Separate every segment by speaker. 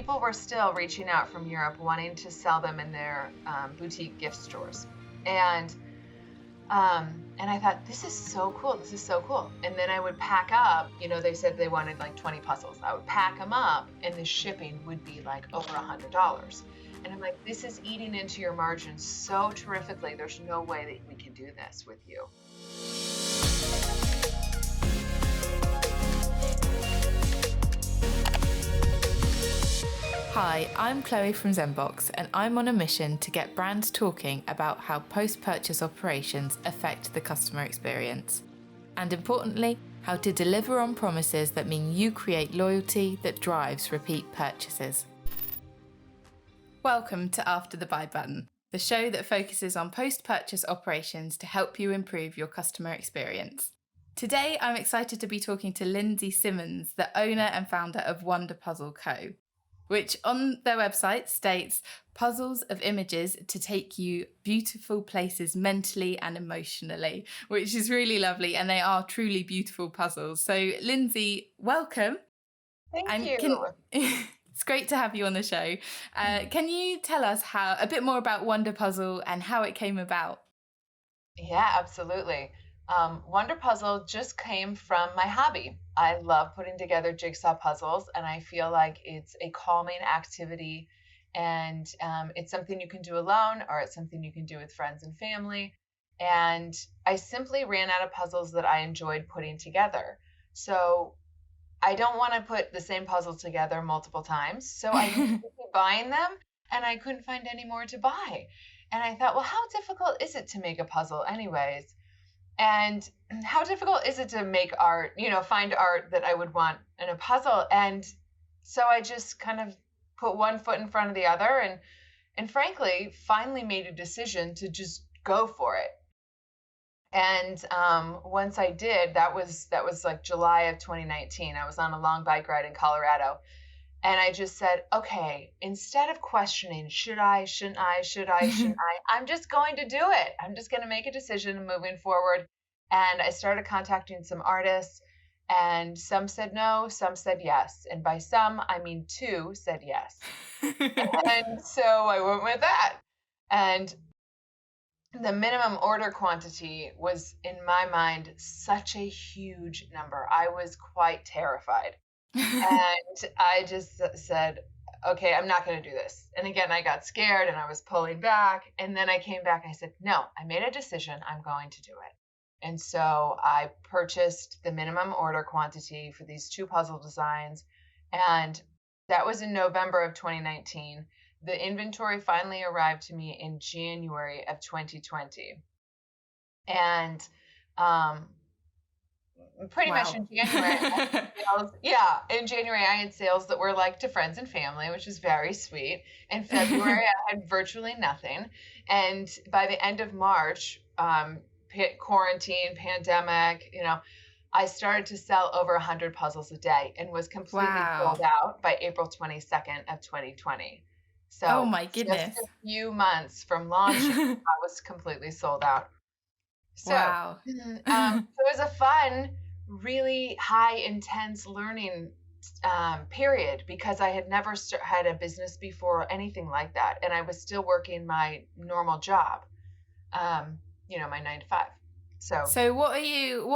Speaker 1: people were still reaching out from Europe wanting to sell them in their boutique gift stores. And I thought, this is so cool. This is so cool. And then I would pack up, they said they wanted like 20 puzzles. I would pack them up and the shipping would be like over $100. And I'm like, this is eating into your margins so terrifically. There's no way that we can do this with you.
Speaker 2: Hi, I'm Chloe from Zenbox, and I'm on a mission to get brands talking about how post-purchase operations affect the customer experience. And importantly, how to deliver on promises that mean you create loyalty that drives repeat purchases. Welcome to After the Buy Button, the show that focuses on post-purchase operations to help you improve your customer experience. Today, I'm excited to be talking to Lindsey Simmonds, the owner and founder of Wonder Puzzle Co., which on their website states puzzles of images to take you beautiful places mentally and emotionally, which is really lovely. And they are truly beautiful puzzles. So Lindsey, welcome.
Speaker 1: Thank you.
Speaker 2: It's great to have you on the show. Can you tell us a bit more about Wonder Puzzle and how it came about?
Speaker 1: Yeah, absolutely. Wonder Puzzle just came from my hobby. I love putting together jigsaw puzzles, and I feel like it's a calming activity, and it's something you can do alone, or it's something you can do with friends and family. And I simply ran out of puzzles that I enjoyed putting together. So I don't want to put the same puzzle together multiple times. So I keep buying them, and I couldn't find any more to buy. And I thought, well, how difficult is it to make a puzzle anyways? And how difficult is it to make art, find art that I would want in a puzzle? And so I just kind of put one foot in front of the other and frankly, finally made a decision to just go for it. And once I did, that was like July of 2019. I was on a long bike ride in Colorado. And I just said, okay, instead of questioning, should I, shouldn't I, I'm just going to do it. I'm just going to make a decision moving forward. And I started contacting some artists, and some said no, some said yes. And by some, I mean 2 said yes. And so I went with that. And the minimum order quantity was, in my mind, such a huge number. I was quite terrified. And I just said, okay, I'm not going to do this. And again, I got scared and I was pulling back. And then I came back and I said, no, I made a decision. I'm going to do it. And so I purchased the minimum order quantity for these 2 puzzle designs. And that was in November of 2019. The inventory finally arrived to me in January of 2020. And pretty much in January, in January I had sales that were like to friends and family, which is very sweet. In February, I had virtually nothing. And by the end of March, quarantine, pandemic, I started to sell over 100 puzzles a day and was completely sold out by April 22nd of 2020. So
Speaker 2: oh my goodness,
Speaker 1: just a few months from launch, I was completely sold out. So it was a fun, really high intense learning period, because I had never had a business before or anything like that. And I was still working my normal job, my 9 to 5.
Speaker 2: So what are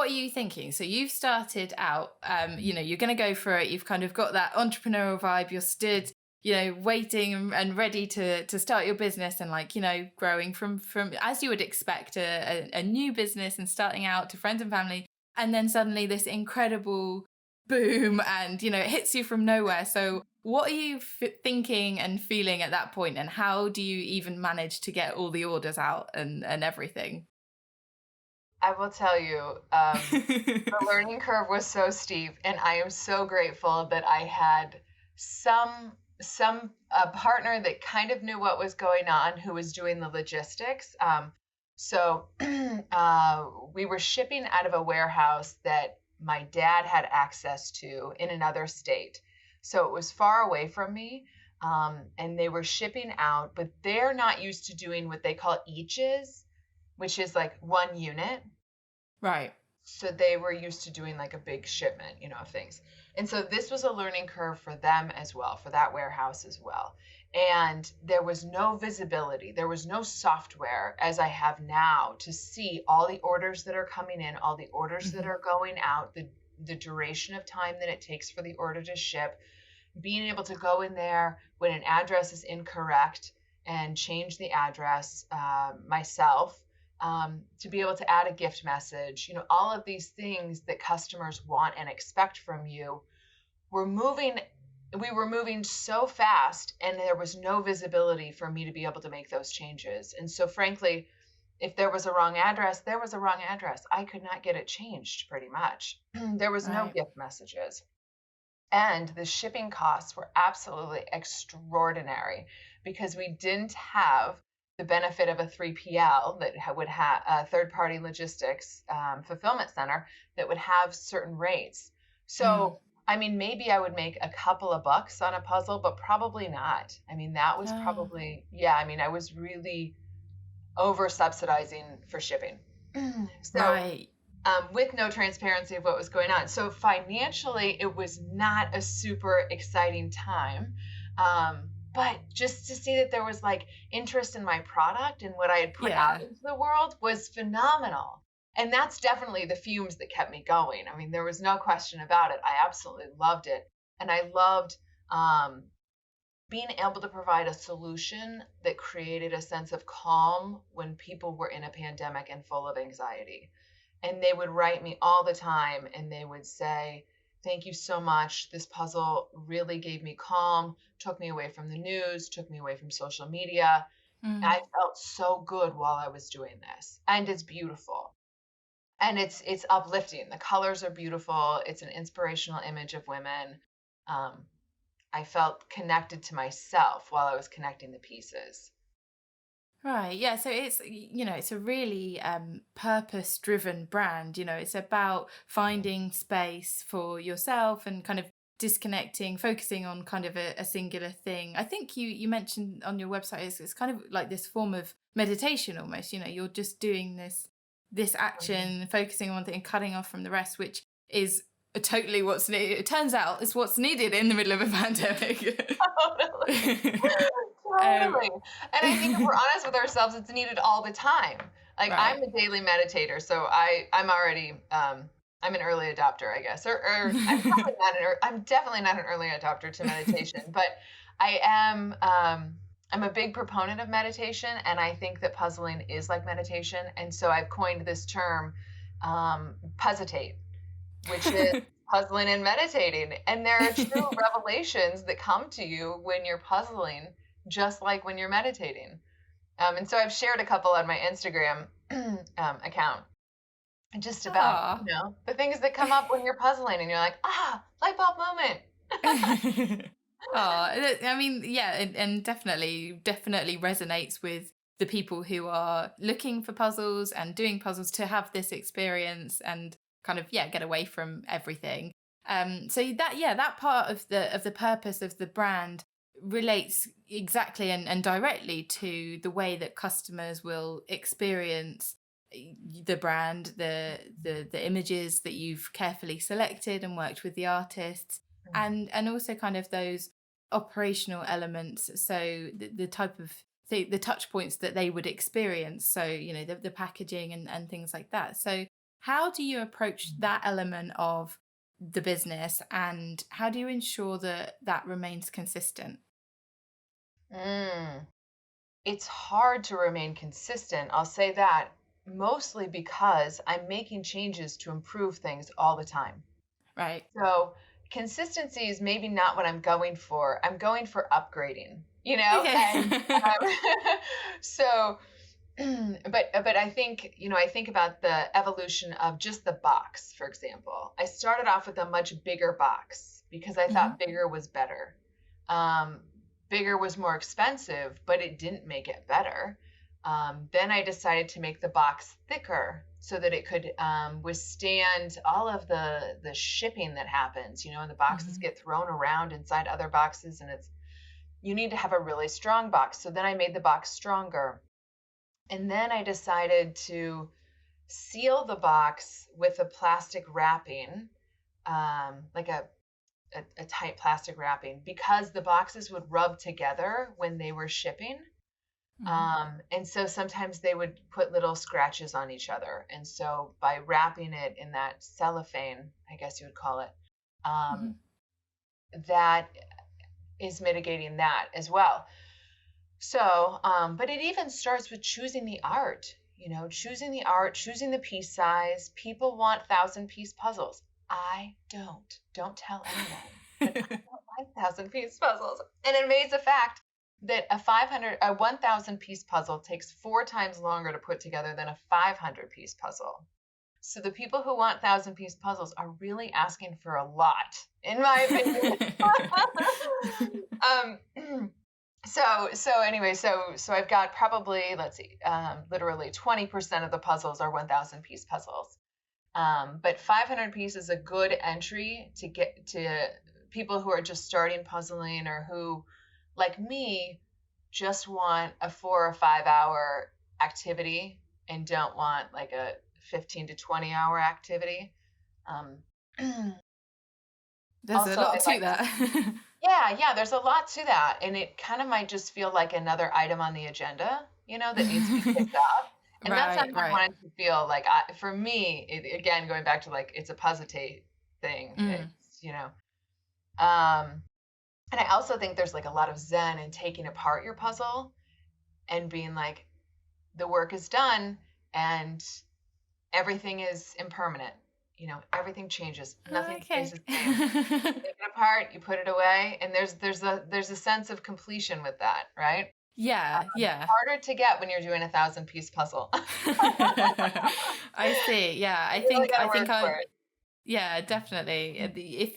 Speaker 2: you thinking? So you've started out, you're going to go for it. You've kind of got that entrepreneurial vibe. You're stood, waiting and ready to start your business and growing from as you would expect a new business and starting out to friends and family. And then suddenly this incredible boom and, it hits you from nowhere. So what are you thinking and feeling at that point? And how do you even manage to get all the orders out and everything?
Speaker 1: I will tell you, the learning curve was so steep, and I am so grateful that I had a partner that kind of knew what was going on, who was doing the logistics. So we were shipping out of a warehouse that my dad had access to in another state. So it was far away from me, and they were shipping out, but they're not used to doing what they call eaches, which is like 1 unit.
Speaker 2: Right.
Speaker 1: So they were used to doing like a big shipment, of things. And so this was a learning curve for them as well, for that warehouse as well. And there was no visibility, there was no software as I have now to see all the orders that are coming in, all the orders that
Speaker 2: Mhm.
Speaker 1: are going out, the duration of time that it takes for the order to ship, being able to go in there when an address is incorrect and change the address myself, to be able to add a gift message, all of these things that customers want and expect from you. We're moving, we were moving so fast, and there was no visibility for me to be able to make those changes. And so, frankly, if there was a wrong address, there was a wrong address. I could not get it changed pretty much. There was no
Speaker 2: Right.
Speaker 1: gift messages. And the shipping costs were absolutely extraordinary because we didn't have the benefit of a 3PL that would have a third party logistics fulfillment center that would have certain rates.
Speaker 2: Mm.
Speaker 1: So, I mean, maybe I would make a couple of bucks on a puzzle, but probably not. I mean, that was
Speaker 2: Oh,
Speaker 1: probably, yeah, I mean, I was really over subsidizing for shipping. So,
Speaker 2: right.
Speaker 1: with no transparency of what was going on. So financially, it was not a super exciting time. But just to see that there was like interest in my product and what I had put out
Speaker 2: Yeah.
Speaker 1: into the world was phenomenal. And that's definitely the fumes that kept me going. I mean, there was no question about it. I absolutely loved it. And I loved um, being able to provide a solution that created a sense of calm when people were in a pandemic and full of anxiety. And they would write me all the time and they would say, "Thank you so much. This puzzle really gave me calm, took me away from the news, took me away from social media.
Speaker 2: Mm.
Speaker 1: I felt so good while I was doing this." And it's beautiful. And it's uplifting. The colors are beautiful. It's an inspirational image of women. Um, I felt connected to myself while I was connecting the pieces.
Speaker 2: Right. Yeah. So it's a really purpose driven brand. It's about finding space for yourself and kind of disconnecting, focusing on kind of a singular thing. I think you mentioned on your website it's kind of like this form of meditation almost. You're just doing this
Speaker 1: Mhm.
Speaker 2: action, focusing on one thing, cutting off from the rest, which is totally what's needed. It turns out it's what's needed in the middle of a pandemic.
Speaker 1: Totally. Totally. And I think if we're honest with ourselves, it's needed all the time. Like
Speaker 2: Right.
Speaker 1: I'm a daily meditator, so I'm already I'm an early adopter, I guess. Or I'm definitely not an early adopter to meditation, but I am I'm a big proponent of meditation, and I think that puzzling is like meditation. And so I've coined this term, puzzletate, which is puzzling and meditating. And there are true revelations that come to you when you're puzzling, just like when you're meditating. And so I've shared a couple on my Instagram account, just about,
Speaker 2: Ah.
Speaker 1: the things that come up when you're puzzling and you're like, light bulb moment.
Speaker 2: Oh, I mean, yeah, and definitely resonates with the people who are looking for puzzles and doing puzzles to have this experience and kind of get away from everything. So that part of the purpose of the brand relates exactly and directly to the way that customers will experience the brand, the images that you've carefully selected and worked with the artists, and also kind of those operational elements. So the type of the touch points that they would experience. So the packaging and things like that. So how do you approach that element of the business, and how do you ensure that that remains consistent?
Speaker 1: Mm. It's hard to remain consistent. I'll say that mostly because I'm making changes to improve things all the time.
Speaker 2: Right.
Speaker 1: So consistency is maybe not what I'm going for. I'm going for upgrading, and
Speaker 2: Okay.
Speaker 1: so, but I think, I think about the evolution of just the box, for example. I started off with a much bigger box because I
Speaker 2: Hmm.
Speaker 1: thought bigger was better. Um, Bigger was more expensive, but it didn't make it better. Then I decided to make the box thicker so that it could withstand all of the shipping that happens, and the boxes
Speaker 2: Hmm.
Speaker 1: get thrown around inside other boxes, and you need to have a really strong box. So then I made the box stronger. And then I decided to seal the box with a plastic wrapping, like a tight plastic wrapping, because the boxes would rub together when they were shipping.
Speaker 2: Hmm.
Speaker 1: And so sometimes they would put little scratches on each other. And so by wrapping it in that cellophane, I guess you would call it,
Speaker 2: Hmm.
Speaker 1: um, that is mitigating that as well. So, but it even starts with choosing the art, choosing the art, choosing the piece size. People want 1,000-piece puzzles. I don't. Don't tell anyone. But I don't like 1,000-piece puzzles. And it made the fact that a 1,000-piece puzzle takes 4 times longer to put together than a 500-piece puzzle. So the people who want 1,000-piece puzzles are really asking for a lot, in my opinion. um, so anyway, so I've got probably, let's see, literally 20% of the puzzles are 1,000-piece puzzles. But 500 piece is a good entry to get to people who are just starting puzzling, or who, like me, just want a 4 or 5 hour activity and don't want like a 15 to 20 hour activity. Um,
Speaker 2: There's a
Speaker 1: Also, I
Speaker 2: lot to
Speaker 1: like,
Speaker 2: that.
Speaker 1: yeah, there's a lot to that. And it kind of might just feel like another item on the agenda, that needs to be picked up. And that's not
Speaker 2: Right,
Speaker 1: how I
Speaker 2: right.
Speaker 1: want it to feel. Like, for me, again, going back to like, it's a positive thing.
Speaker 2: Mm.
Speaker 1: Um, and I also think there's like a lot of zen in taking apart your puzzle and being like, the work is done and everything is impermanent. Everything changes. Nothing stays
Speaker 2: Okay.
Speaker 1: the same. Take it apart, you put it away, and there's a sense of completion with that, right?
Speaker 2: Yeah, yeah.
Speaker 1: Harder to get when you're doing 1,000-piece puzzle.
Speaker 2: I see. Yeah,
Speaker 1: You really got
Speaker 2: I
Speaker 1: to
Speaker 2: think
Speaker 1: work for
Speaker 2: I
Speaker 1: it.
Speaker 2: yeah, definitely.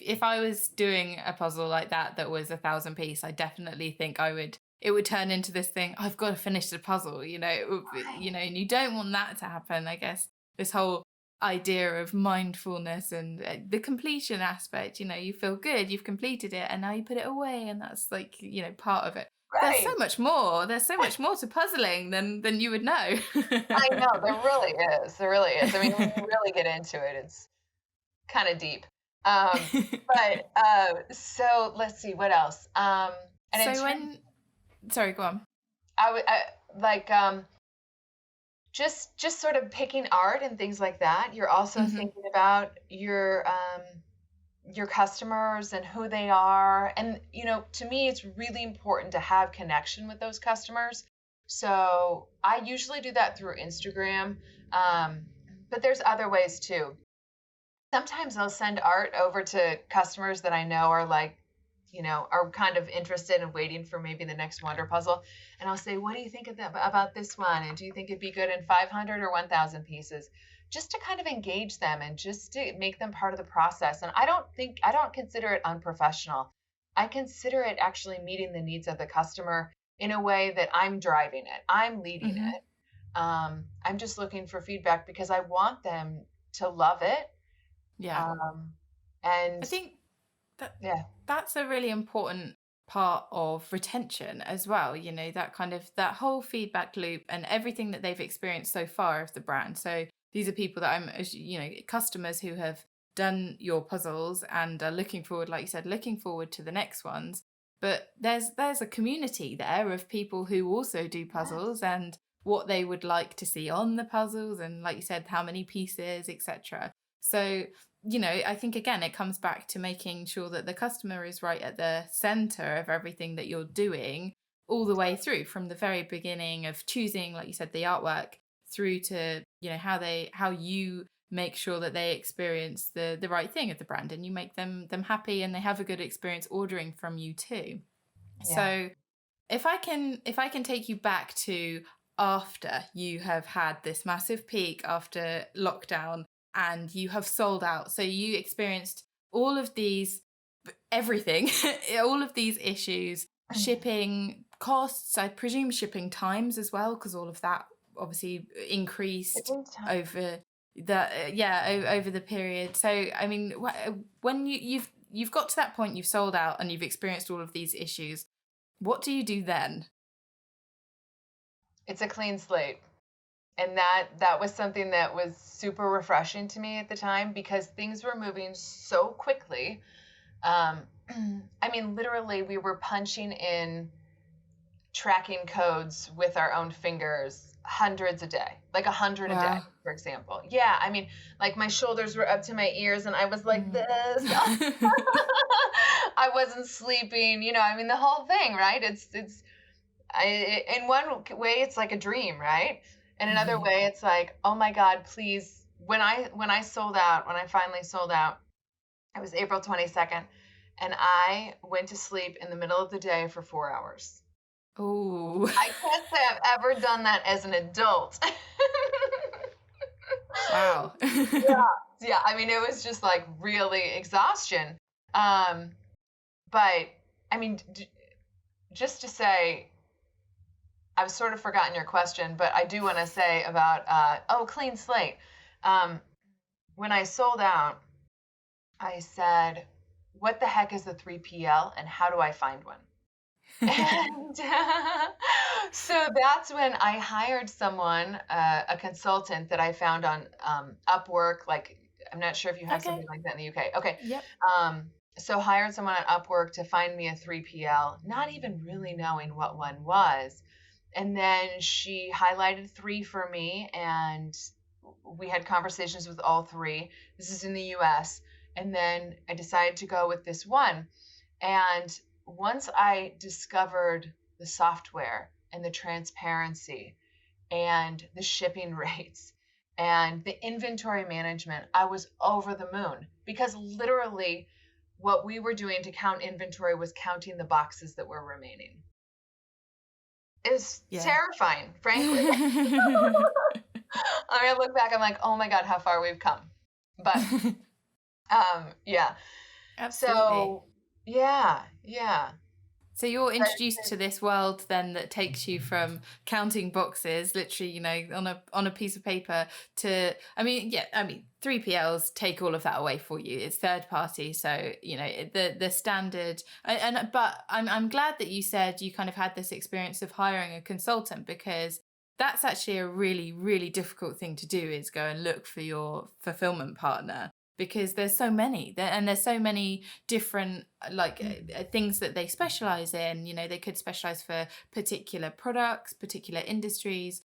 Speaker 2: If I was doing a puzzle like that was 1,000 piece, I definitely think it would turn into this thing. I've got to finish the puzzle, it would be,
Speaker 1: Right.
Speaker 2: and you don't want that to happen. I guess this whole idea of mindfulness and the completion aspect, you feel good, you've completed it, and now you put it away, and that's like, part of it. There's so
Speaker 1: Right.
Speaker 2: much more. There's so much more to puzzling than you would know.
Speaker 1: I know, there really is. There really is. I mean, when you really get into it, it's kind of deep. But so let's see what else. And in
Speaker 2: So
Speaker 1: terms,
Speaker 2: when sorry, go on.
Speaker 1: I like just sort of picking art and things like that. You're also
Speaker 2: Hmm.
Speaker 1: thinking about your customers and who they are. And to me, it's really important to have connection with those customers. So I usually do that through Instagram, um, but there's other ways too. Sometimes I'll send art over to customers that I know are like, are kind of interested and waiting for maybe the next wonder puzzle. And I'll say, what do you think about this one? And do you think it'd be good in 500 or 1,000 pieces? Just to kind of engage them and just to make them part of the process. And I don't consider it unprofessional. I consider it actually meeting the needs of the customer in a way that I'm driving it, I'm leading
Speaker 2: Hmm.
Speaker 1: it. I'm just looking for feedback because I want them to love it.
Speaker 2: Yeah.
Speaker 1: Um, and
Speaker 2: I think that
Speaker 1: yeah,
Speaker 2: that's a really important part of retention as well, that kind of that whole feedback loop and everything that they've experienced so far of the brand. So these are people that customers who have done your puzzles and are looking forward, like you said, looking forward to the next ones. But there's a community there of people who also do
Speaker 1: yes,
Speaker 2: puzzles and what they would like to see on the puzzles, and like you said, how many pieces, etc. So I think again, it comes back to making sure that the customer is right at the center of everything that you're doing, all the way through from the very beginning of choosing, like you said, the artwork, through to, how you make sure that they experience the right thing of the brand, and you make them happy and they have a good experience ordering from you too.
Speaker 1: yeah.
Speaker 2: So if I can take you back to after you have had this massive peak after lockdown and you have sold out. So you experienced all of these everything, all of these issues, shipping costs, I presume shipping times as well, because all of that obviously increased
Speaker 1: Shipping time.
Speaker 2: over over the period. So I mean, when you've got to that point, you've sold out and you've experienced all of these issues, what do you do then?
Speaker 1: It's a clean slate. And that was something that was super refreshing to me at the time because things were moving so quickly. Um, I mean, literally, we were punching in tracking codes with our own fingers hundreds a day, like 100 a day,
Speaker 2: Wow.
Speaker 1: for example. Yeah, I mean, like my shoulders were up to my ears and I was like this. I wasn't sleeping, I mean, the whole thing, right? In one way, it's like a dream, right? In another way, it's like, oh my God, please. When I sold out, when I finally sold out, it was April 22nd, and I went to sleep in the middle of the day for 4 hours.
Speaker 2: Oh.
Speaker 1: I can't say I've ever done that as an adult.
Speaker 2: Wow.
Speaker 1: Yeah, I mean, it was just like really exhaustion. Um, but I mean, just to say, I've sort of forgotten your question, but I do want to say about, clean slate. Um, when I sold out, I said, what the heck is a 3PL and how do I find one? And so that's when I hired someone, a consultant that I found on Upwork. Like, I'm not sure if you have
Speaker 2: Okay.
Speaker 1: something like that in the UK. Okay.
Speaker 2: Yep.
Speaker 1: So hired someone on Upwork to find me a 3PL, not even really knowing what one was. And then she highlighted three for me, and we had conversations with all three. This is in the US. And then I decided to go with this one. And once I discovered the software and the transparency and the shipping rates and the inventory management, I was over the moon because literally what we were doing to count inventory was counting the boxes that were remaining. It was
Speaker 2: Yeah.
Speaker 1: terrifying, frankly. I mean, I look back, I'm like, oh my God, how far we've come. But yeah.
Speaker 2: Absolutely.
Speaker 1: So yeah.
Speaker 2: So you're introduced to this world then that takes you from counting boxes, literally, on a piece of paper to, 3PLs take all of that away for you. It's third party, so the standard. But I'm glad that you said you kind of had this experience of hiring a consultant, because that's actually a really, really difficult thing to do, is go and look for your fulfillment partner, because there's so many there, and there's so many different things that they specialize in. They could specialize for particular products, particular industries,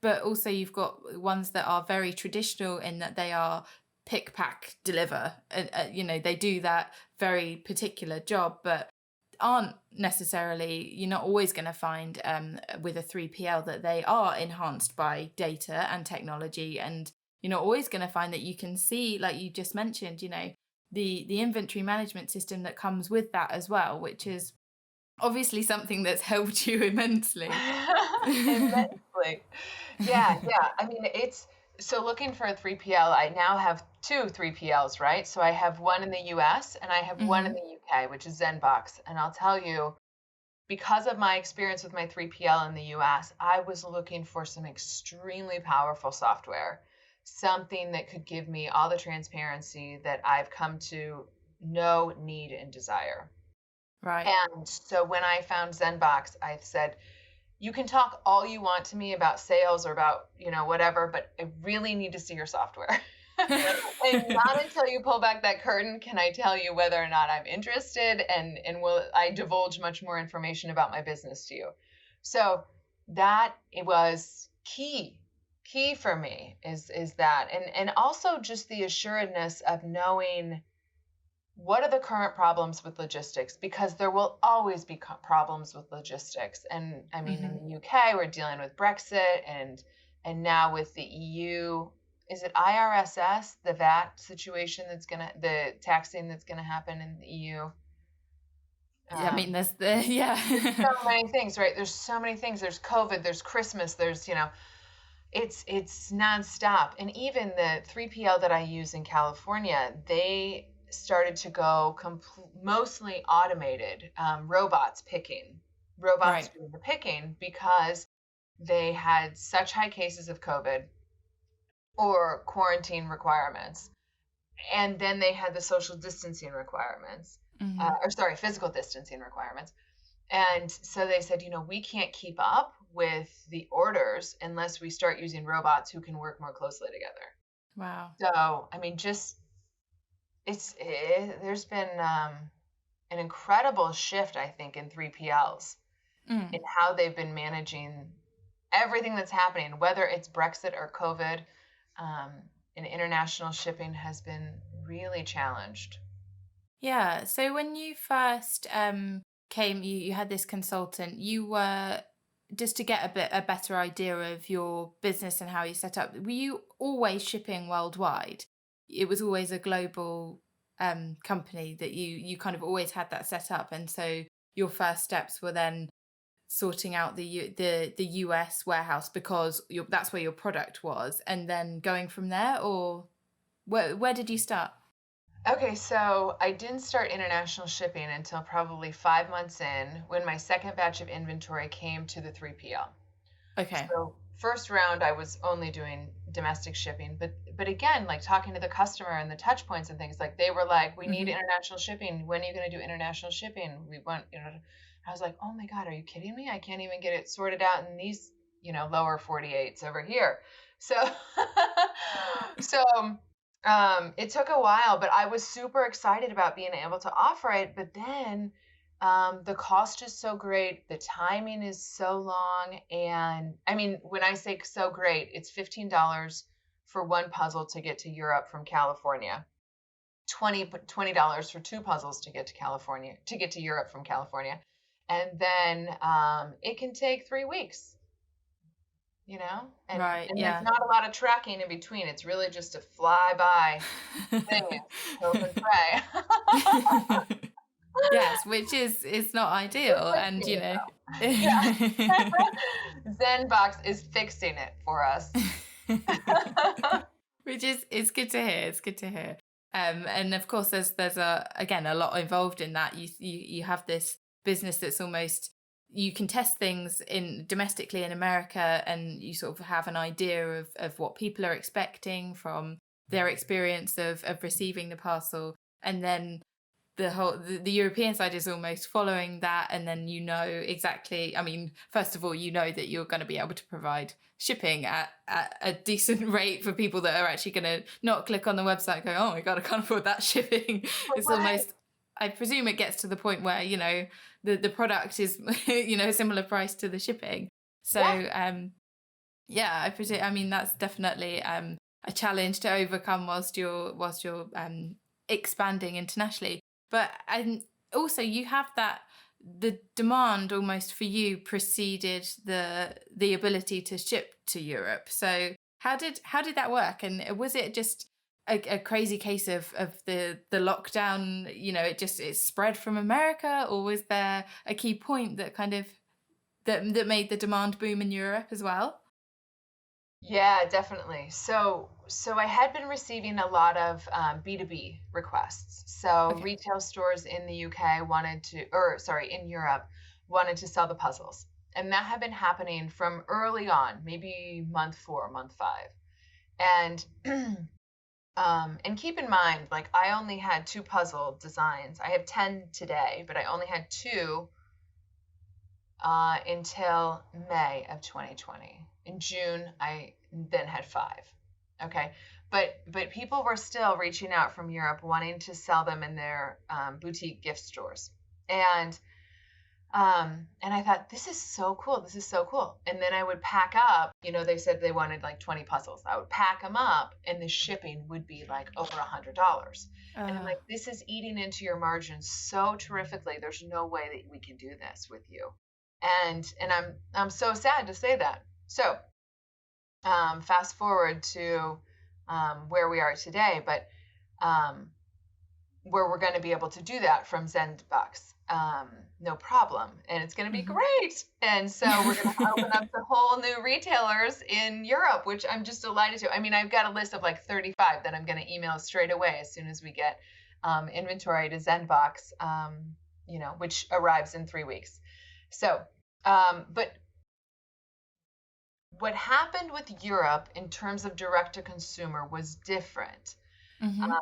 Speaker 2: but also you've got ones that are very traditional in that they are pick, pack, deliver. They do that very particular job, but aren't necessarily, you're not always going to find with a 3PL that they are enhanced by data and technology, and you're not always going to find that you can see, like you just mentioned, the inventory management system that comes with that as well, which is obviously something that's helped you immensely.
Speaker 1: Immensely. Yeah. I mean, so looking for a 3PL, I now have two 3PLs, right? So I have one in the US and I have one in the UK, which is ZenBox. And I'll tell you, because of my experience with my 3PL in the US, I was looking for some extremely powerful software, something that could give me all the transparency that I've come to know, need, and desire.
Speaker 2: Right.
Speaker 1: And so when I found ZenBox, I said, you can talk all you want to me about sales or about, whatever, but I really need to see your software. And not until you pull back that curtain can I tell you whether or not I'm interested, and will I divulge much more information about my business to you. So that it was key for me is that, and also just the assuredness of knowing what are the current problems with logistics, because there will always be problems with logistics. And I mean, in the UK, we're dealing with Brexit, and now with the EU, is it IRSS, the VAT situation the taxing that's gonna happen in the EU?
Speaker 2: There's the
Speaker 1: So many things, right? There's so many things. There's COVID, there's Christmas, there's, it's nonstop. And even the 3PL that I use in California, they started to go mostly automated, robots
Speaker 2: Right.
Speaker 1: doing the picking, because they had such high cases of COVID or quarantine requirements. And then they had the social distancing requirements, physical distancing requirements. And so they said, we can't keep up with the orders unless we start using robots who can work more closely together.
Speaker 2: Wow.
Speaker 1: So, I mean, there's been an incredible shift, I think, in 3PLs in
Speaker 2: Mm.
Speaker 1: how they've been managing everything that's happening, whether it's Brexit or COVID. Um, and international shipping has been really challenged.
Speaker 2: Yeah. So when you first came, you had this consultant. You were just to get a better idea of your business and how you set up. Were you always shipping worldwide? It was always a global company that you kind of always had that set up, and so your first steps were then sorting out the US warehouse because that's where your product was, and then going from there, or where did you start?
Speaker 1: Okay, so I didn't start international shipping until probably 5 months in when my second batch of inventory came to the 3PL.
Speaker 2: Okay.
Speaker 1: So first round, I was only doing domestic shipping, but again, like talking to the customer and the touch points and things, like they were like, "We need
Speaker 2: Hmm.
Speaker 1: international shipping. When are you going to do international shipping? We want, you know." I was like, "Oh my God, are you kidding me? I can't even get it sorted out in these, lower 48s over here." So, so it took a while, but I was super excited about being able to offer it. But then the cost is so great, the timing is so long, and I mean, when I say so great, it's $15 for one puzzle to get to Europe from California. 20 dollars for two puzzles to get to California, to get to Europe from California. And then it can take 3 weeks,
Speaker 2: Right.
Speaker 1: and there's
Speaker 2: Yeah.
Speaker 1: not a lot of tracking in between. It's really just a fly by thing, hope and pray.
Speaker 2: Yes, which is not
Speaker 1: It's
Speaker 2: ideal, and
Speaker 1: fixing it though. Yeah. Zenbox is fixing it for us.
Speaker 2: which is good to hear. It's good to hear. And of course, there's a lot involved in that. You have this business that's almost, you can test things in domestically in America, and you sort of have an idea of what people are expecting from their experience of receiving the parcel, and then the European side is almost following that, and then exactly, I mean, first of all, that you're going to be able to provide shipping at a decent rate for people that are actually going to not click on the website and go, oh my God, I can't afford that shipping. It's
Speaker 1: Right.
Speaker 2: almost, I presume it gets to the point where, the product is, a similar price to the shipping. So,
Speaker 1: Yeah.
Speaker 2: yeah, I presume, I mean, that's definitely a challenge to overcome whilst you're expanding internationally. But also you have that, the demand almost for you preceded the ability to ship to Europe. So how did that work? And was it just a crazy case of the lockdown? It spread from America, or was there a key point that kind of that made the demand boom in Europe as well?
Speaker 1: Yeah, definitely. So I had been receiving a lot of B2B requests. So
Speaker 2: Okay.
Speaker 1: retail stores in the UK wanted to, or sorry, in Europe wanted to sell the puzzles. And that had been happening from early on, maybe month 4, month 5. And and keep in mind, like I only had 2 puzzle designs. I have 10 today, but I only had 2 until May of 2020. In June, I then had 5. Okay, but people were still reaching out from Europe wanting to sell them in their boutique gift stores, and I thought, this is so cool. This is so cool. And then I would pack up. They said they wanted like 20 puzzles. I would pack them up, and the shipping would be like over $100. And I'm
Speaker 2: Uh,
Speaker 1: like, this is eating into your margins so terrifically. There's no way that we can do this with you. And I'm so sad to say that. So fast forward to where we are today, but um, where we're going to be able to do that from Zenbox, no problem, and it's going to be
Speaker 2: mhm.
Speaker 1: great. And so we're going to open up to whole new retailers in Europe, which I'm just delighted to. I mean, I've got a list of like 35 that I'm going to email straight away as soon as we get inventory to Zenbox, which arrives in 3 weeks. So, but what happened with Europe in terms of direct to consumer was different.
Speaker 2: Mhm.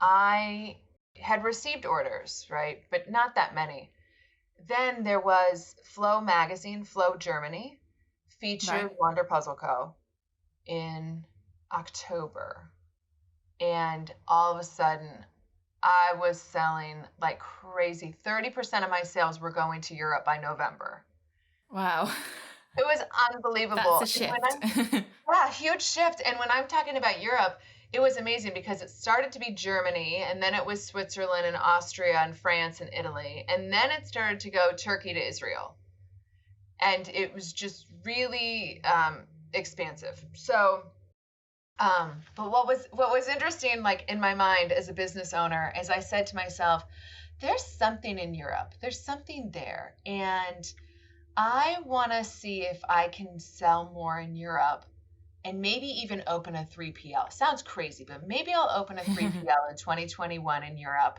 Speaker 1: I had received orders, right? But not that many. then there was Flow magazine, Flow Germany,
Speaker 2: Right.
Speaker 1: featured Wonder Puzzle Co. in October. And all of a sudden, I was selling like crazy. 30% of my sales were going to Europe by November.
Speaker 2: Wow.
Speaker 1: It was
Speaker 2: That's
Speaker 1: unbelievable.
Speaker 2: a
Speaker 1: And when
Speaker 2: shift.
Speaker 1: yeah, huge shift. And when I'm talking about Europe, it was amazing because it started to be Germany, and then it was Switzerland and Austria and France and Italy. And then it started to go Turkey to Israel. And it was just really expansive. So, but what was interesting, like in my mind as a business owner, is I said to myself, there's something in Europe. There's something there. And I want to see if I can sell more in Europe and maybe even open a 3PL. Sounds crazy, but maybe I'll open a 3PL in 2021 in Europe,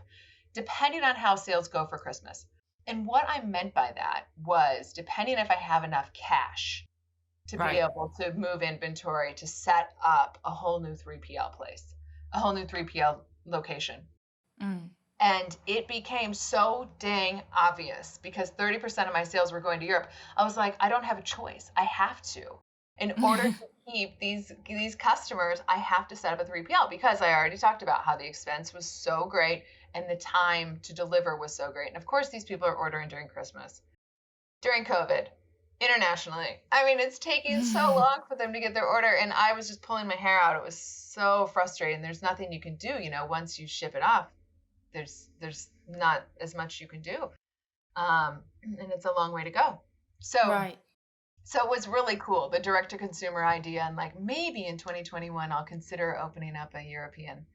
Speaker 1: depending on how sales go for Christmas. And what I meant by that was depending if I have enough cash to be
Speaker 2: Right.
Speaker 1: able to move inventory to set up a whole new 3PL place, a whole new 3PL location.
Speaker 2: Mm.
Speaker 1: And it became so dang obvious because 30% of my sales were going to Europe. I was like, I don't have a choice. I have to. In order to keep these customers, I have to set up a 3PL because I already talked about how the expense was so great and the time to deliver was so great. And of course, these people are ordering during Christmas, during COVID, internationally. I mean, it's taking so long for them to get their order. And I was just pulling my hair out. It was so frustrating. There's nothing you can do, once you ship it off. There's not as much you can do, and it's a long way to go. So
Speaker 2: Right.
Speaker 1: so it was really cool, the direct to consumer idea, and like maybe in 2021 I'll consider opening up a European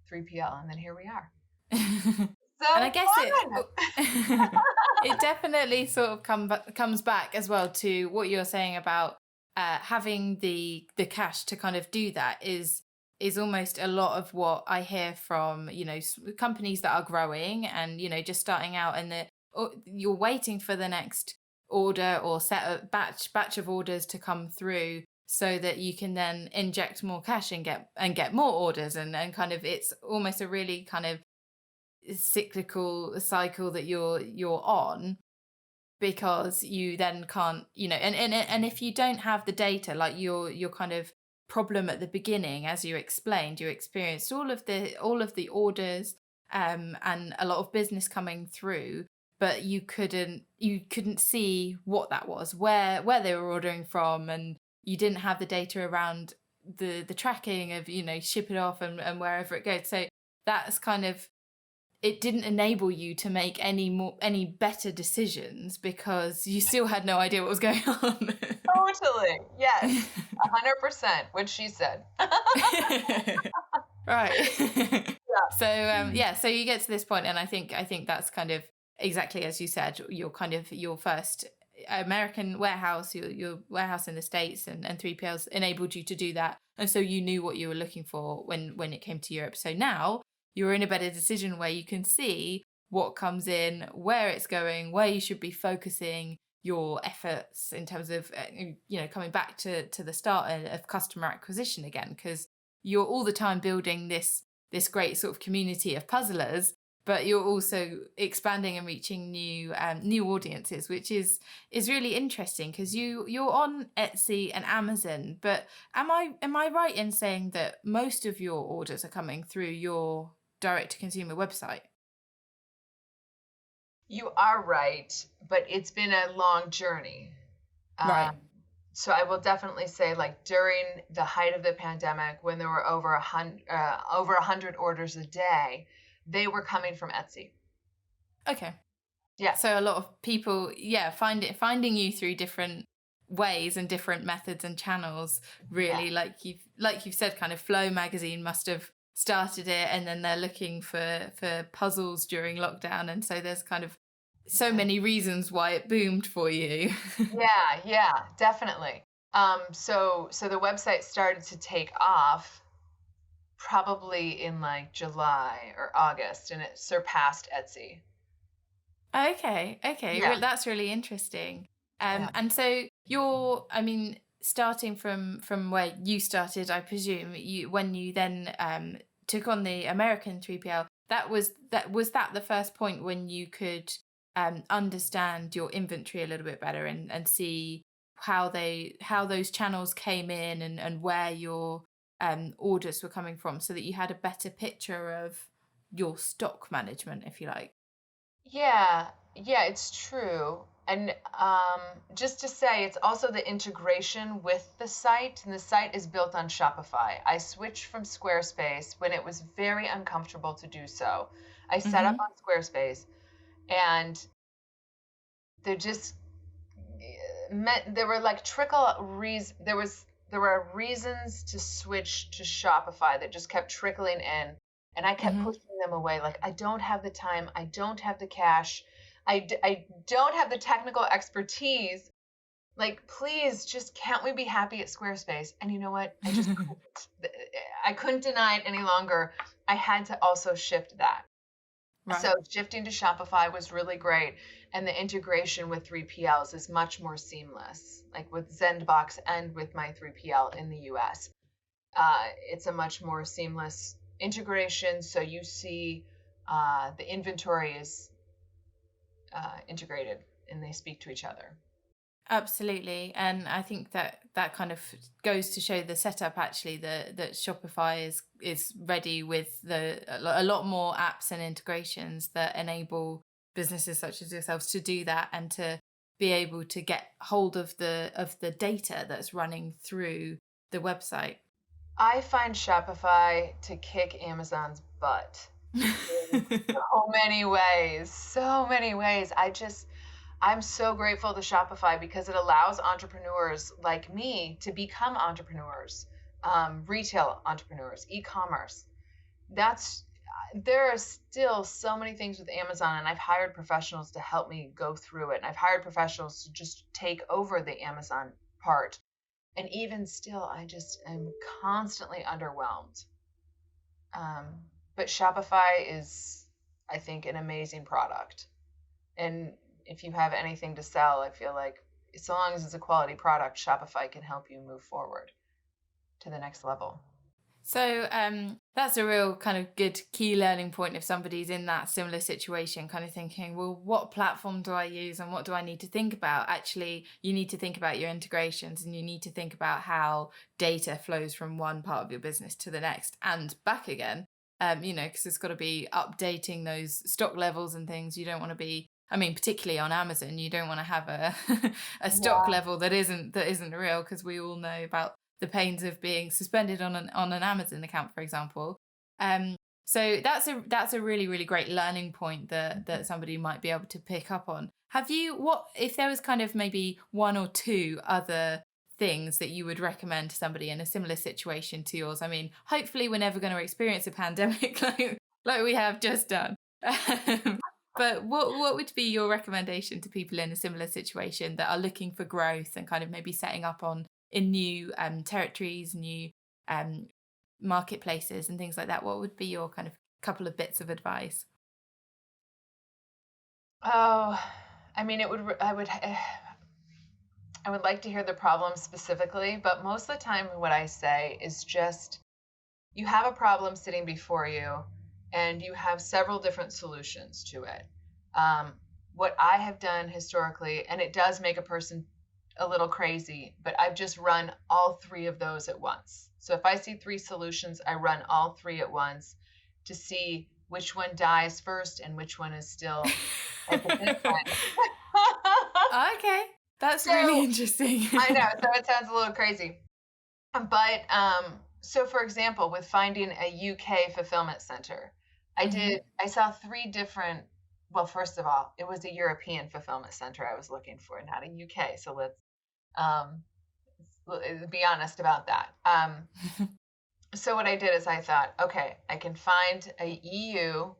Speaker 1: 3PL, and then here we are.
Speaker 2: And I
Speaker 1: So
Speaker 2: guess
Speaker 1: fun.
Speaker 2: it definitely sort of comes back as well to what you're saying about having the cash to kind of do that is almost a lot of what I hear from companies that are growing and just starting out, and you're waiting for the next order or set a batch of orders to come through so that you can then inject more cash and get more orders, and kind of it's almost a really kind of cyclical cycle that you're on, because you then can't, and if you don't have the data, like your kind of problem at the beginning, as you explained, you experienced all of the orders and a lot of business coming through, but you couldn't see what that was, where they were ordering from, and you didn't have the data around the tracking of ship it off and wherever it goes. So that's kind of, it didn't enable you to make any better decisions because you still had no idea what was going on.
Speaker 1: Totally. Yes. 100%, what she said.
Speaker 2: Right. So
Speaker 1: Yeah.
Speaker 2: yeah, so you get to this point, and I think that's kind of exactly as you said, your first American warehouse, your warehouse in the States, and 3PLs enabled you to do that, and so you knew what you were looking for when it came to Europe. So now you're in a better decision where you can see what comes in, where it's going, where you should be focusing your efforts in terms of coming back to the start of customer acquisition again, because you're all the time building this great sort of community of puzzlers, but you're also expanding and reaching new audiences, which is really interesting, because you're on Etsy and Amazon. But am I right in saying that most of your orders are coming through your direct to consumer website?
Speaker 1: You are right, but it's been a long journey.
Speaker 2: Right.
Speaker 1: Um, so I will definitely say, like during the height of the pandemic, when there were over 100 orders a day, they were coming from Etsy.
Speaker 2: Okay.
Speaker 1: Yeah,
Speaker 2: So a lot of people, yeah, finding you through different ways and different methods and channels.
Speaker 1: yeah,
Speaker 2: Really, like you've said, kind of Flow magazine must have started it, and then they're looking for puzzles during lockdown, and so there's kind of so
Speaker 1: yeah,
Speaker 2: many reasons why it boomed for you.
Speaker 1: yeah, yeah, definitely. So the website started to take off probably in like July or August, and it surpassed Etsy.
Speaker 2: Okay,
Speaker 1: Yeah,
Speaker 2: that's really interesting.
Speaker 1: yeah.
Speaker 2: And so I mean, starting from where you started, I presume when you then took on the American 3PL, that was the first point when you could understand your inventory a little bit better, and see how those channels came in, and where your orders were coming from, so that you had a better picture of your stock management, if you like.
Speaker 1: Yeah, yeah, it's true. And just to say, it's also the integration with the site, and the site is built on Shopify. I switched from Squarespace when it was very uncomfortable to do so. I set up
Speaker 2: Mm-hmm.
Speaker 1: on Squarespace, and there just meant there were like there were reasons to switch to Shopify that just kept trickling in, and I kept
Speaker 2: Mm-hmm.
Speaker 1: pushing them away. Like, I don't have the time, I don't have the cash, I don't have the technical expertise. Like, please, just can't we be happy at Squarespace? And you know what? I just couldn't. I couldn't deny it any longer. I had to also shift that. So
Speaker 2: Right.
Speaker 1: shifting to Shopify was really great. And the integration with 3PLs is much more seamless, like with Zenbox and with my 3PL in the US. It's a much more seamless integration. So you see the inventory is integrated and they speak to each other.
Speaker 2: Absolutely. And I think that that kind of goes to show the setup, actually, that Shopify is ready with a lot more apps and integrations that enable businesses such as yourselves to do that, and to be able to get hold of the data that's running through the website.
Speaker 1: I find Shopify to kick Amazon's butt in so many ways, so many ways. I'm so grateful to Shopify because it allows entrepreneurs like me to become entrepreneurs, retail entrepreneurs, e-commerce. That's There are still so many things with Amazon, and I've hired professionals to help me go through it. And I've hired professionals to just take over the Amazon part. And even still, I just am constantly underwhelmed. But Shopify is, I think, an amazing product. And if you have anything to sell, I feel like so long as it's a quality product, Shopify can help you move forward to the next level.
Speaker 2: So that's a real kind of good key learning point if somebody's in that similar situation, kind of thinking, well, what platform do I use and what do I need to think about? Actually, you need to think about your integrations, and you need to think about how data flows from one part of your business to the next and back again. Because it's got to be updating those stock levels and things. You don't want to be, I mean, particularly on Amazon, you don't want to have a a stock
Speaker 1: Yeah.
Speaker 2: level that isn't real, because we all know about the pains of being suspended on an Amazon account, for example. Um, so that's a really, really great learning point that somebody might be able to pick up on. Have you, what if there was kind of maybe one or two other things that you would recommend to somebody in a similar situation to yours? I mean, hopefully we're never going to experience a pandemic like we have just done. But what would be your recommendation to people in a similar situation that are looking for growth and kind of maybe setting up on in new territories, new um, marketplaces, and things like that? What would be your kind of couple of bits of advice?
Speaker 1: Oh, I mean, I would like to hear the problem specifically, but most of the time, what I say is just you have a problem sitting before you, and you have several different solutions to it. Um, what I have done historically, and it does make a person a little crazy, but I've just run all three of those at once. So if I see three solutions, I run all three at once to see which one dies first and which one is still at the finish line.
Speaker 2: Okay, that's really
Speaker 1: So
Speaker 2: interesting.
Speaker 1: I know, so it sounds a little crazy. But so for example, with finding a UK fulfillment center,
Speaker 2: Hmm.
Speaker 1: I saw three different, well, first of all, it was a European fulfillment center I was looking for, not a UK. So um, be honest about that. So what I did is I thought, okay, I can find a EU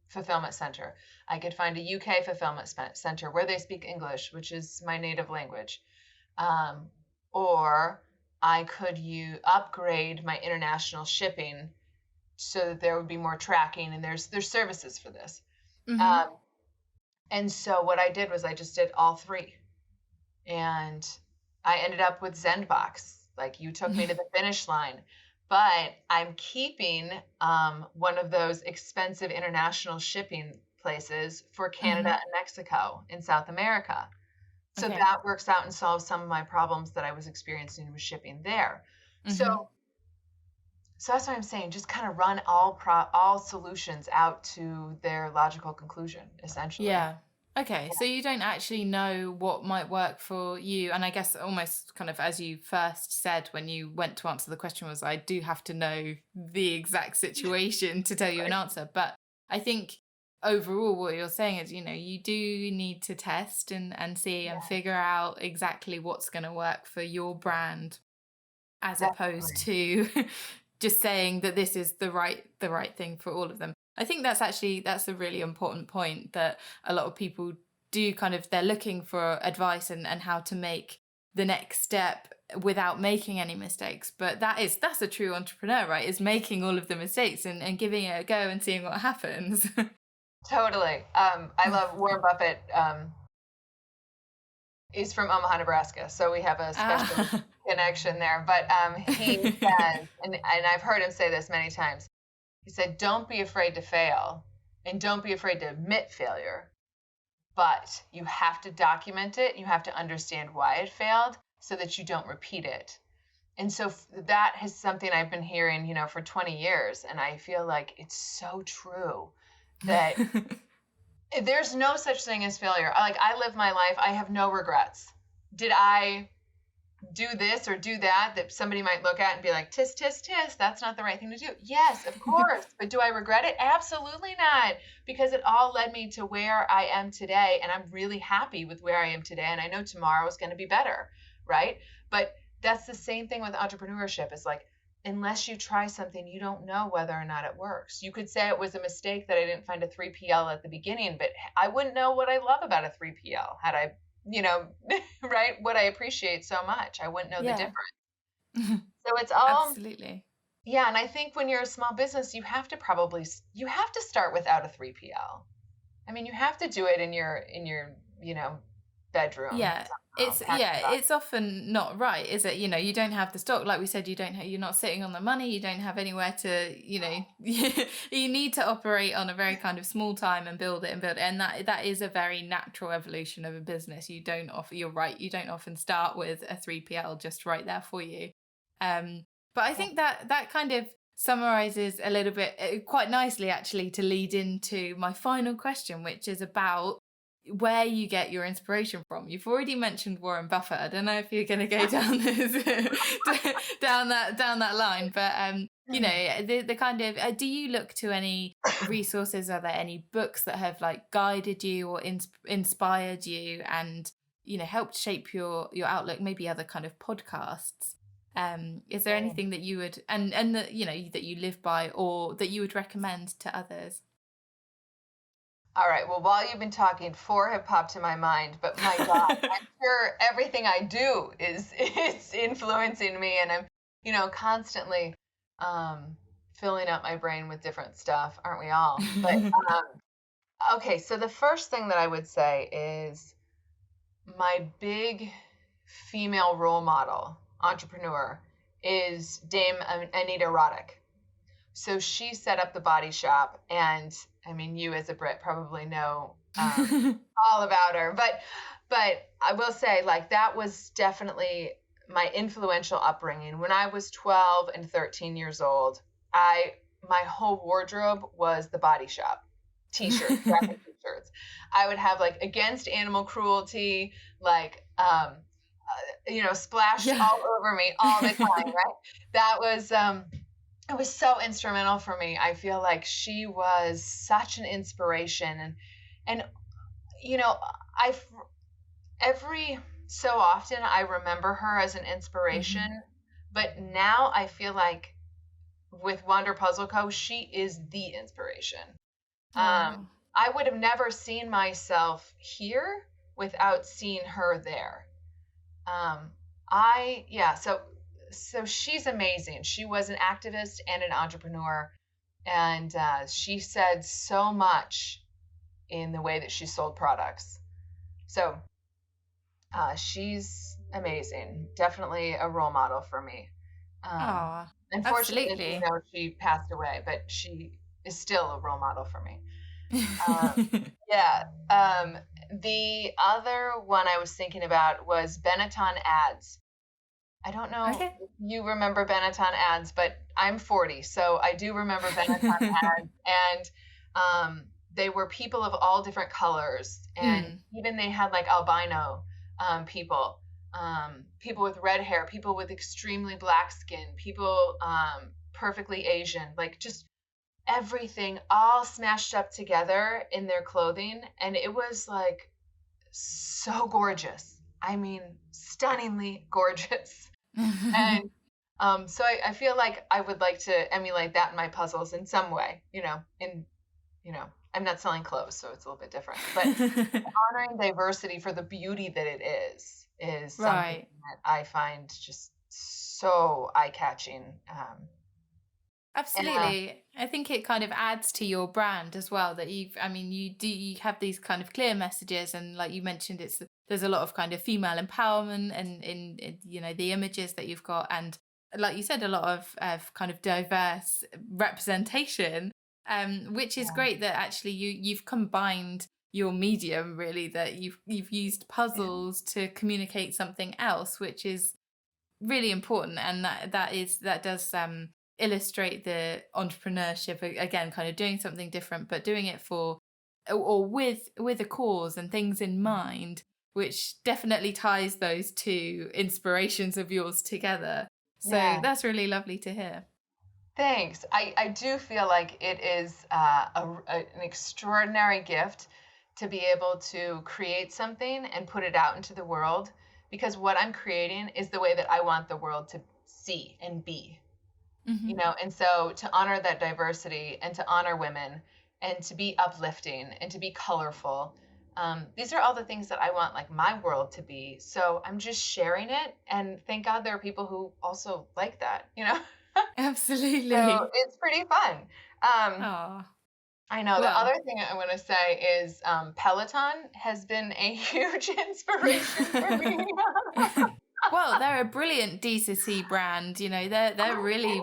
Speaker 1: fulfillment center. I could find a UK fulfillment center where they speak English, which is my native language. Um, or I could upgrade my international shipping so that there would be more tracking, and there's services for this.
Speaker 2: Hmm.
Speaker 1: Um, and so what I did was I just did all three, and I ended up with Zenbox. Like, you took me to the finish line, but I'm keeping one of those expensive international shipping marketplaces for Canada and Mexico in South America. So
Speaker 2: Okay.
Speaker 1: that works out and solves some of my problems that I was experiencing with shipping there. So
Speaker 2: Hmm.
Speaker 1: so that's what I'm saying. Just kind of run all solutions out to their logical conclusion, essentially.
Speaker 2: Yeah. Okay. So you don't actually know what might work for you. And I guess almost kind of as you first said when you went to answer the question was, I do have to know the exact situation to tell you an
Speaker 1: Right.
Speaker 2: answer. But I think overall what you're saying is, you do need to test and see and
Speaker 1: Yeah,
Speaker 2: figure out exactly what's going to work for your brand as opposed
Speaker 1: definitely.
Speaker 2: to just saying that this is the right thing for all of them. I think that's a really important point that a lot of people do kind of they're looking for advice and how to make the next step without making any mistakes. But that's a true entrepreneur, right? Is making all of the mistakes and giving it a go and seeing what happens.
Speaker 1: Totally. I love Warren Buffett. He's from Omaha, Nebraska, so we have a special
Speaker 2: Ah.
Speaker 1: connection there. But he says, and I've heard him say this many times. He said, "Don't be afraid to fail, and don't be afraid to admit failure. But you have to document it. You have to understand why it failed, so that you don't repeat it." And so that is something I've been hearing, for 20 years, and I feel like it's so true that there's no such thing as failure. Like, I live my life, I have no regrets. Did I do this or do that somebody might look at and be like, tisk, tisk, tisk, that's not the right thing to do? Yes, of course. But do I regret it? Absolutely not, because it all led me to where I am today. And I'm really happy with where I am today. And I know tomorrow is going to be better. Right. But that's the same thing with entrepreneurship. It's like, unless you try something, you don't know whether or not it works. You could say it was a mistake that I didn't find a 3PL at the beginning, but I wouldn't know what I love about a 3PL had I, you know, right? What I appreciate so much. I wouldn't know the
Speaker 2: Yeah.
Speaker 1: difference. So it's all,
Speaker 2: Absolutely.
Speaker 1: yeah. And I think when you're a small business, you have to start without a 3PL. I mean, you have to do it in your, bedroom
Speaker 2: Yeah.
Speaker 1: somehow, pack it up.
Speaker 2: It's often not right, is it? You don't have the stock. Like we said, you're not sitting on the money, you don't have anywhere to, you need to operate on a very kind of small time and build it and build it. And that is a very natural evolution of a business. You're right, you don't often start with a 3PL just right there for you. But I think that kind of summarizes a little bit quite nicely actually to lead into my final question, which is about where you get your inspiration from. You've already mentioned Warren Buffett. I don't know if you're going to go down this down that line, but the kind of do you look to any resources? Are there any books that have like guided you or inspired you and helped shape your outlook? Maybe other kind of podcasts. Is there
Speaker 1: Yeah.
Speaker 2: anything that you would and that that you live by or that you would recommend to others?
Speaker 1: All right. Well, while you've been talking, four have popped to my mind, but my God, I'm sure everything I do is it's influencing me, and I'm, constantly um, filling up my brain with different stuff, aren't we all? But okay, so the first thing that I would say is my big female role model entrepreneur is Dame Anita Roddick. So she set up the Body Shop, and I mean, you as a Brit probably know all about her. But I will say, like, that was definitely my influential upbringing. When I was 12 and 13 years old, my whole wardrobe was the Body Shop t-shirts, graphic t-shirts. I would have like against animal cruelty, like splashed
Speaker 2: Yeah.
Speaker 1: all over me all the time, right? That was it was so instrumental for me. I feel like she was such an inspiration, and you know, I every so often I remember her as an
Speaker 2: Mhm.
Speaker 1: inspiration, but now I feel like with Wonder Puzzle Co, she is the inspiration. Um,
Speaker 2: Oh.
Speaker 1: I would have never seen myself here without seeing her there. Yeah, so she's amazing. She was an activist and an entrepreneur, and she said so much in the way that she sold products. So she's amazing. Definitely a role model for me. Um,
Speaker 2: Oh,
Speaker 1: Unfortunately,
Speaker 2: absolutely.
Speaker 1: she passed away, but she is still a role model for me. Um, yeah. The other one I was thinking about was Benetton ads. I don't know
Speaker 2: Okay.
Speaker 1: if you remember Benetton ads, but I'm 40, so I do remember Benetton ads. And they were people of all different colors. And
Speaker 2: Mm.
Speaker 1: even they had like albino people, people with red hair, people with extremely black skin, people perfectly Asian, like just everything all smashed up together in their clothing. And it was like so gorgeous. I mean, stunningly gorgeous. And so I feel like I would like to emulate that in my puzzles in some way, I'm not selling clothes, so it's a little bit different. But honoring diversity for the beauty that it is something
Speaker 2: Right.
Speaker 1: that I find just so eye-catching. Yeah,
Speaker 2: Absolutely. I think it kind of adds to your brand as well that I mean, you have these kind of clear messages, and like you mentioned, there's a lot of kind of female empowerment and in the images that you've got, and like you said, a lot of kind of diverse representation, which is
Speaker 1: yeah,
Speaker 2: great that actually you've combined your medium really, that you've used
Speaker 1: yeah,
Speaker 2: puzzles to communicate something else, which is really important, and that does illustrate the entrepreneurship again, kind of doing something different but doing it for or with a cause and things in mind, which definitely ties those two inspirations of yours together. So
Speaker 1: yeah.
Speaker 2: that's really lovely to hear.
Speaker 1: Thanks. I do feel like it is an extraordinary gift to be able to create something and put it out into the world, because what I'm creating is the way that I want the world to see and be,
Speaker 2: Hmm.
Speaker 1: and so to honor that diversity and to honor women and to be uplifting and to be colorful. These are all the things that I want like my world to be. So I'm just sharing it, and thank God there are people who also like that. So
Speaker 2: Absolutely.
Speaker 1: it's pretty fun. Um,
Speaker 2: Oh,
Speaker 1: I know the
Speaker 2: well.
Speaker 1: other thing I want to say is Peloton has been a huge inspiration for me.
Speaker 2: Well, they're a brilliant D2C brand. They're really,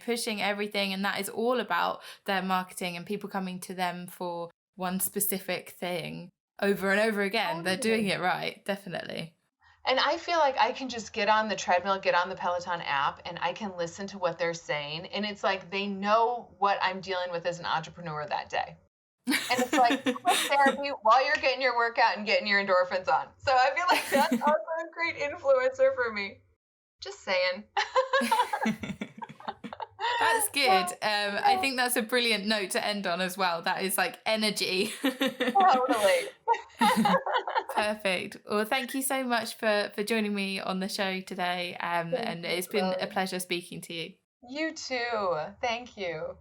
Speaker 2: pushing everything, and that is all about their marketing and people coming to them for one specific thing over and over again. They're doing
Speaker 1: Totally.
Speaker 2: it right, definitely.
Speaker 1: And I feel like I can just get on the treadmill, get on the Peloton app, and I can listen to what they're saying. And it's like they know what I'm dealing with as an entrepreneur that day. And it's like quick therapy while you're getting your workout and getting your endorphins on. So I feel like that's also a great influencer for me. Just saying.
Speaker 2: That's good. I think that's a brilliant note to end on as well. That is like energy.
Speaker 1: Totally.
Speaker 2: Perfect. Well, thank you so much for joining me on the show today.
Speaker 1: Thank
Speaker 2: And
Speaker 1: you,
Speaker 2: it's been a
Speaker 1: Chloe.
Speaker 2: pleasure speaking to you.
Speaker 1: You too. Thank you.